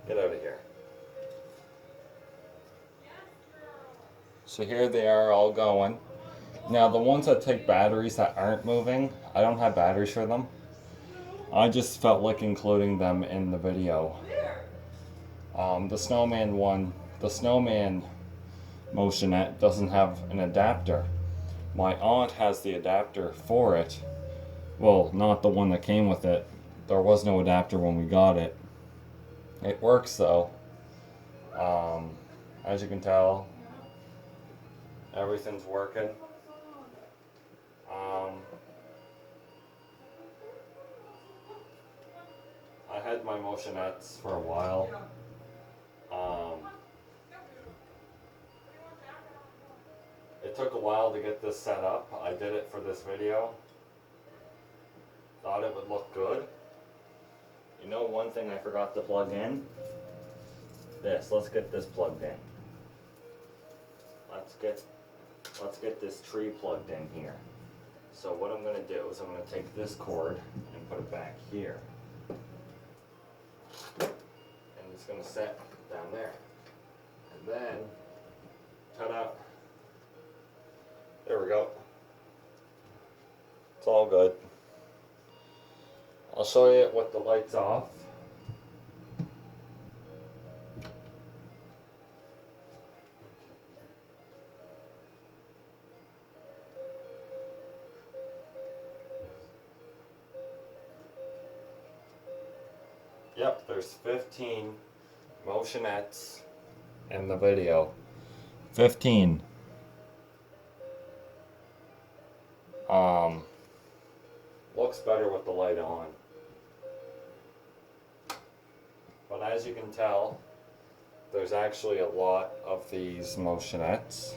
Get out of here. So here they are all going. Now the ones that take batteries that aren't moving, I don't have batteries for them. I just felt like including them in the video. The snowman one, the snowman Motionette doesn't have an adapter. My aunt has the adapter for it. Well, not the one that came with it. There was no adapter when we got it. It works though. As you can tell, everything's working. I had my Motionettes for a while. It took a while to get this set up. I did it for this video. Thought it would look good. You know, one thing I forgot to plug in? This. Let's get this plugged in. Let's get this tree plugged in here. So what I'm going to do is I'm going to take this cord and put it back here. And it's going to set down there. And then, ta-da. There we go. It's all good. I'll show you with the lights off. Yep, there's 15 Motionettes in the video. 15. Looks better with the light on. But as you can tell, there's actually a lot of these Motionettes.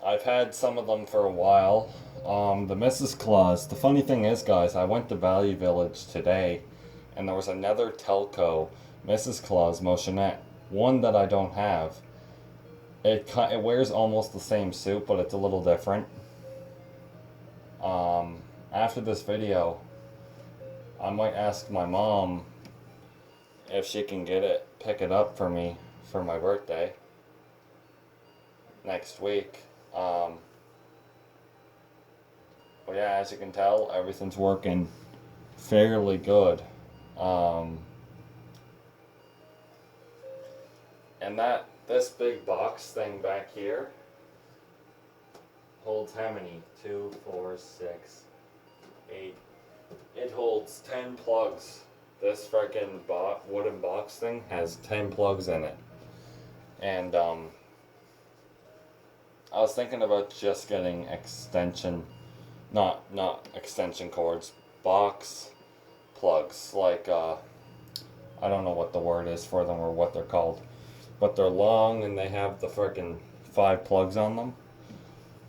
I've had some of them for a while. The Mrs. Claus, the funny thing is, guys, I went to Value Village today and there was another Telco Mrs. Claus Motionette, one that I don't have. It wears almost the same suit, but it's a little different. After this video, I might ask my mom if she can pick it up for me for my birthday next week. But yeah, as you can tell, everything's working fairly good. And this big box thing back here holds how many? 2, 4, 6, 8. It holds 10 plugs. This freaking wooden box thing has 10 plugs in it. And I was thinking about just getting not extension cords, box plugs, like I don't know what the word is for them or what they're called, but they're long and they have the freaking 5 plugs on them.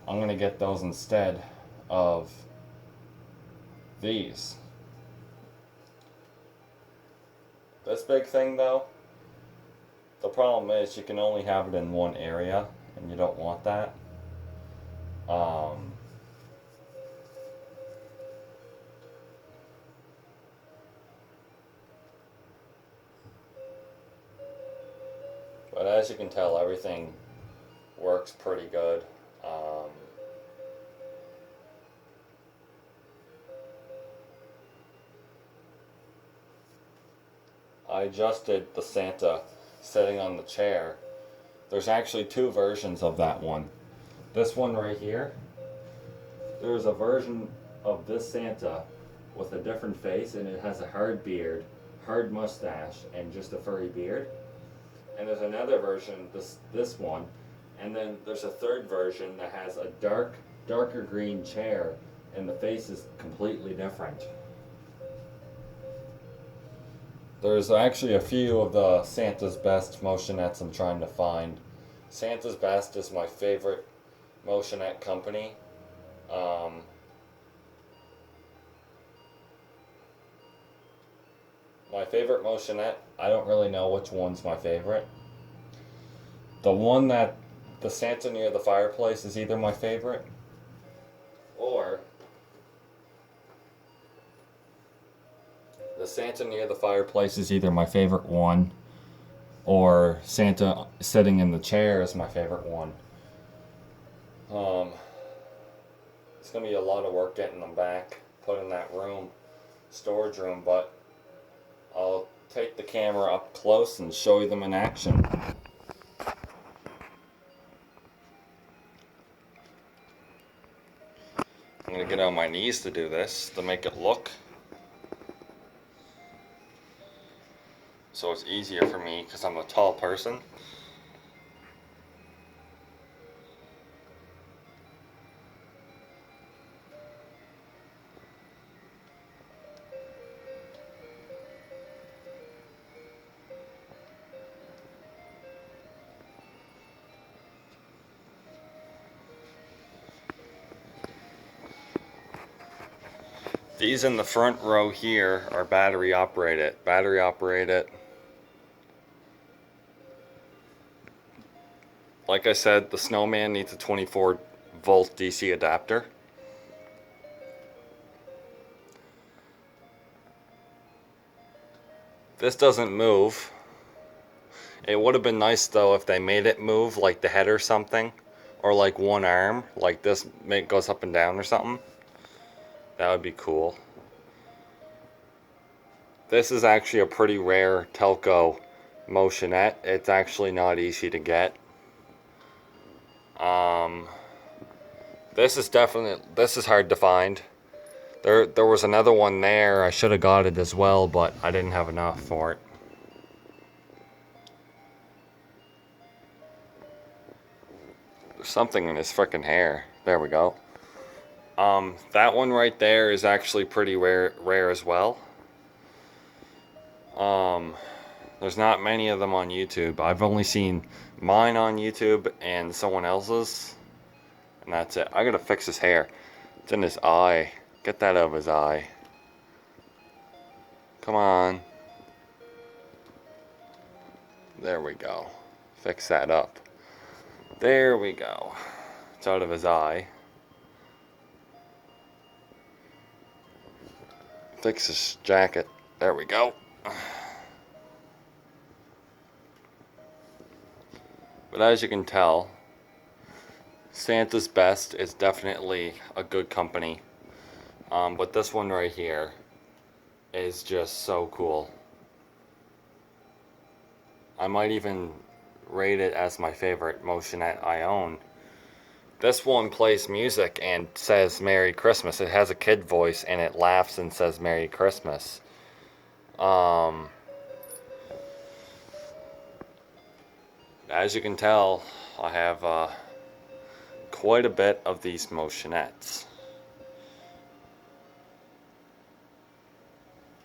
I'm gonna get those instead of these. This big thing though, the problem is you can only have it in one area and you don't want that. But as you can tell, everything works pretty good. I adjusted the Santa sitting on the chair. There's actually 2 versions of that one. This one right here, there's a version of this Santa with a different face, and it has a hard beard, hard mustache, and just a furry beard. And there's another version, this one, and then there's a third version that has a darker green chair, and the face is completely different. There's actually a few of the Santa's Best Motionettes I'm trying to find. Santa's Best is my favorite Motionette company. My favorite Motionette, I don't really know which one's my favorite. The one that the Santa near the fireplace is either my favorite, Or the Santa near the fireplace is either my favorite one, or Santa sitting in the chair is my favorite one. It's gonna be a lot of work getting them back, put in that room, storage room, but I'll take the camera up close and show you them in action. I'm gonna get on my knees to do this to make it look so it's easier for me because I'm a tall person. These in the front row here are battery operated. Like I said, the snowman needs a 24-volt DC adapter. This doesn't move. It would have been nice though if they made it move, like the head or something, or like one arm, like this goes up and down or something. That would be cool. This is actually a pretty rare Telco Motionette. It's actually not easy to get. This is hard to find. There was another one there. I should have got it as well, but I didn't have enough for it. There's something in his frickin' hair. There we go. That one right there is actually pretty rare as well. There's not many of them on YouTube. I've only seen mine on YouTube and someone else's, and that's it. I gotta fix his hair. It's in his eye. Get that out of his eye. Come on. There we go. Fix that up. There we go. It's out of his eye. Fix his jacket. There we go. But as you can tell, Santa's Best is definitely a good company. But this one right here is just so cool. I might even rate it as my favorite Motionette I own. This one plays music and says Merry Christmas. It has a kid voice and it laughs and says Merry Christmas. As you can tell, I have quite a bit of these Motionettes.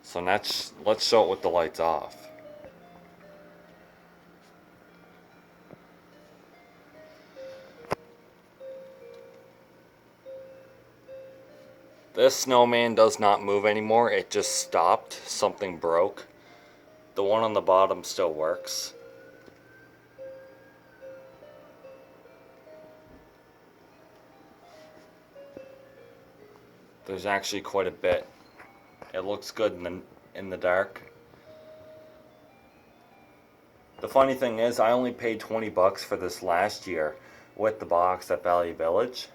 So let's show it with the lights off. This snowman does not move anymore. It just stopped. Something broke. The one on the bottom still works. There's actually quite a bit. It looks good in the dark. The funny thing is, I only paid 20 bucks for this last year with the box at Valley Village,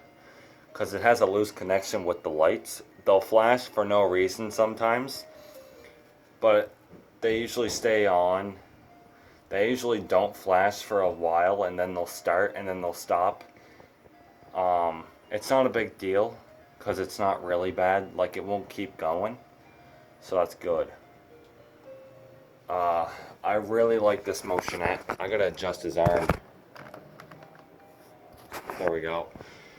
because it has a loose connection with the lights. They'll flash for no reason sometimes, but they usually stay on. They usually don't flash for a while, and then they'll start and then they'll stop. It's not a big deal because it's not really bad. Like, it won't keep going, so that's good. I really like this Motionette. I gotta adjust his arm. There we go.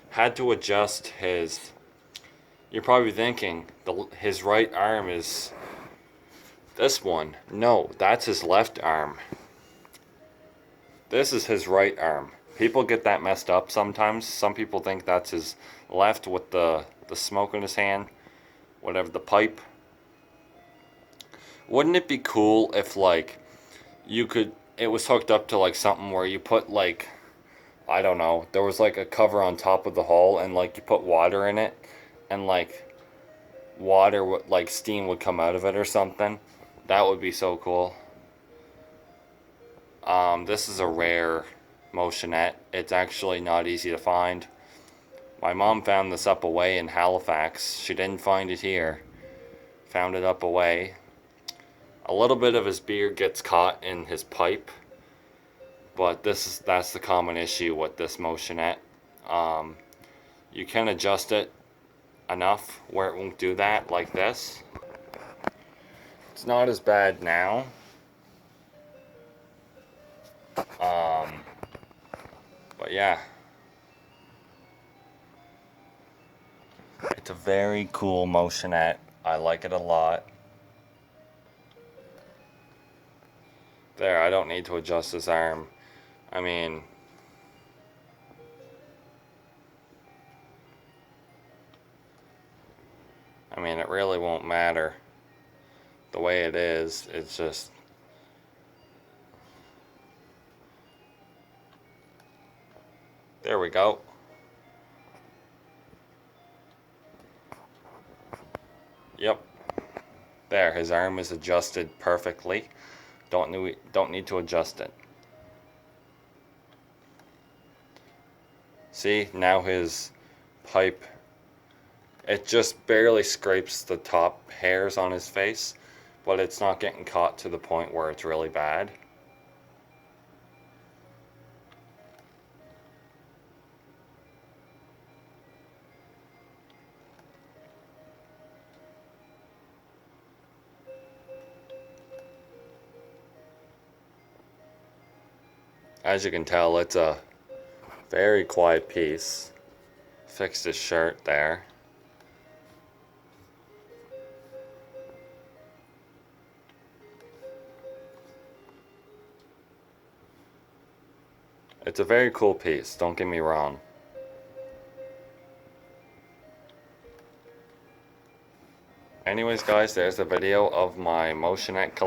Had to adjust his. You're probably thinking his right arm is this one. No, that's his left arm. This is his right arm. People get that messed up sometimes. Some people think that's his left with the smoke in his hand, whatever, the pipe. Wouldn't it be cool if, like, it was hooked up to like something where you put like I don't know, there was like a cover on top of the hole, and like you put water in it, and like water would, like steam would come out of it or something. That would be so cool. This is a rare Motionette. It's actually not easy to find. My mom found this up away in Halifax. She didn't find it here. Found it up away. A little bit of his beard gets caught in his pipe, but that's the common issue with this Motionette. You can adjust it enough where it won't do that, like this. It's not as bad now. But yeah. It's a very cool Motionette. I like it a lot. There, I don't need to adjust his arm. I mean, it really won't matter the way it is. It's just, there we go. Yep. There, his arm is adjusted perfectly. Don't need to adjust it. See, now his pipe, it just barely scrapes the top hairs on his face, but it's not getting caught to the point where it's really bad. As you can tell, it's a very quiet piece. Fixed his shirt there. It's a very cool piece, don't get me wrong. Anyways guys, there's a video of my Motionette collection.